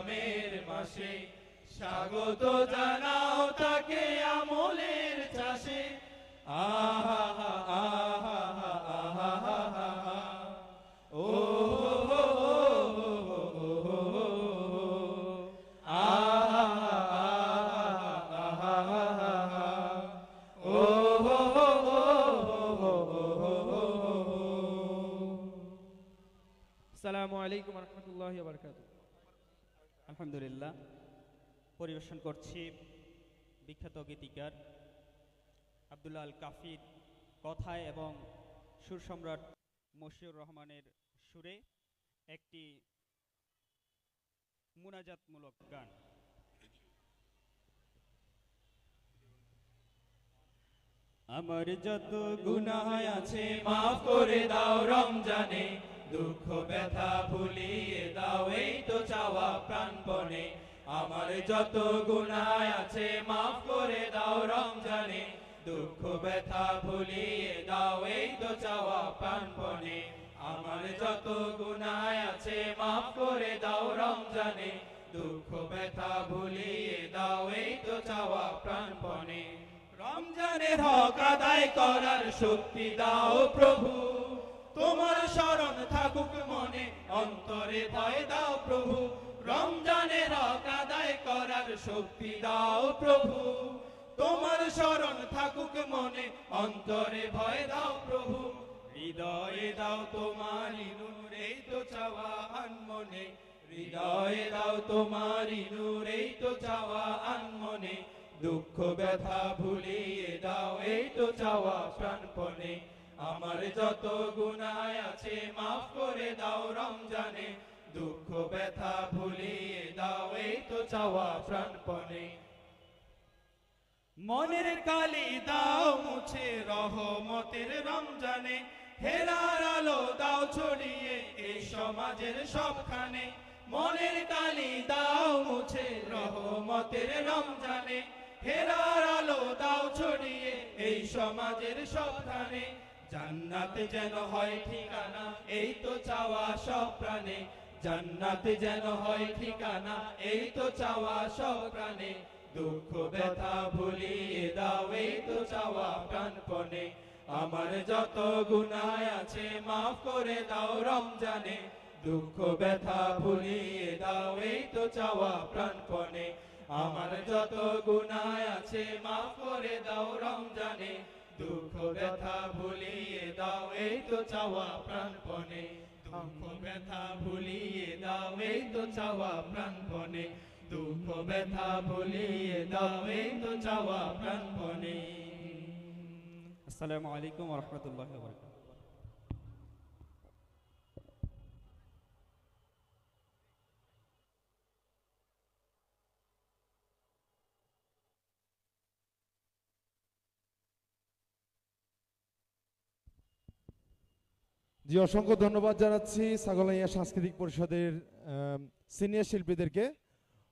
সিয়ামের মাসে স্বাগত জানাও তাকে আমলের চাষে আহা আহা আহা আহা ও আসসালামু আলাইকুম ওয়া রাহমাতুল্লাহি ওয়া বারাকাতুহু। আলহামদুলিল্লাহ, পরিবেশন করছি বিখ্যাত গীতিকার আব্দুল্লাহ আল কাফির কথায় এবং সুর সম্রাট মশিউর রহমানের সুরে একটি মুনাজাতমূলক গান। আমার যত গুনাহ আছে মাফ করে দাও রমজানে, দুঃখ ব্যথা ভুলিয়ে দাও এই তো চাওয়া প্রাণপণে। আমার যত গুনাহ আছে মাফ করে দাও রমজানে, দুঃখ ব্যথা ভুলিয়ে দাও এই তো চাওয়া প্রাণপণে। আমার যত গুনাহ আছে মাফ করে দাও রমজানে, দুঃখ ব্যথা ভুলিয়ে দাও এই তো চাওয়া প্রাণপণে। রমজানের হক আদায় করার শক্তি দাও প্রভু, তোমার শরণ থাকুক মনে অন্তরে ভয় দাও প্রভু। রমজানের হক আদায় করার শক্তি দাও প্রভু, তোমার শরণ থাকুক মনে অন্তরে ভয় দাও প্রভু। হৃদয়ে দাও তোমারি নূর এই তো চাওয়া আনমনে, হৃদয়ে দাও তোমারি নূর এই তো চাওয়া আনমনে। দুঃখ ব্যথা ভুলিয়ে দাও এই তো চাওয়া প্রাণপণে। আমার যত গুনাহ আছে মাফ করে দাও রমজানে, দুঃখ ব্যথা ভুলিয়ে দাও এই তো চাওয়া প্রাণপণে। মনের কালি দাও মুছে রহমতের রমজানে, হেরার আলো দাও ছড়িয়ে এই সমাজের সবখানে। মনের কালি দাও মুছে রহমতের রমজানে, হেরার আলো দাও ছড়িয়ে এই সমাজের সবখানে। জান্নাত যেন হয় ঠিকানা এই তো চাওয়া সব প্রাণে, জান্নাত যেন হয় ঠিকানা এই তো চাওয়া সব প্রাণে। দুঃখ ব্যথা ভুলিয়ে দাও এই তো চাওয়া প্রাণপণে। আমার যত গুনাহ আছে মাফ করে দাও রমজানে, দুঃখ ব্যথা ভুলিয়ে দাও এই তো চাওয়া প্রাণপণে। আমার যত গুনাহ আছে মাফ করে দাও রমজানে, দুঃখ ব্যথা ভুলিয়ে দাও এই তো চাওয়া প্রাণপণে। দুঃখ ব্যথা ভুলিয়ে দাও এই তো চাওয়া প্রাণপণে, দুঃখ ব্যথা ভুলিয়ে দাও এই তো চাওয়া প্রাণপণে। আসসালামু আলাইকুম ওয়া রাহমাতুল্লাহি ওয়া বারাকাতুহু। জি, অসংখ্য ধন্যবাদ জানাচ্ছি ছাগলাইয়া সাংস্কৃতিক পরিষদের সিনিয়র শিল্পীদেরকে।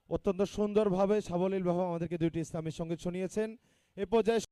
অত্যন্ত সুন্দরভাবে সাবলীলভাবে আমাদেরকে দুইটি ইসলামী সঙ্গীত শুনিয়েছেন। এ পর্যায়ে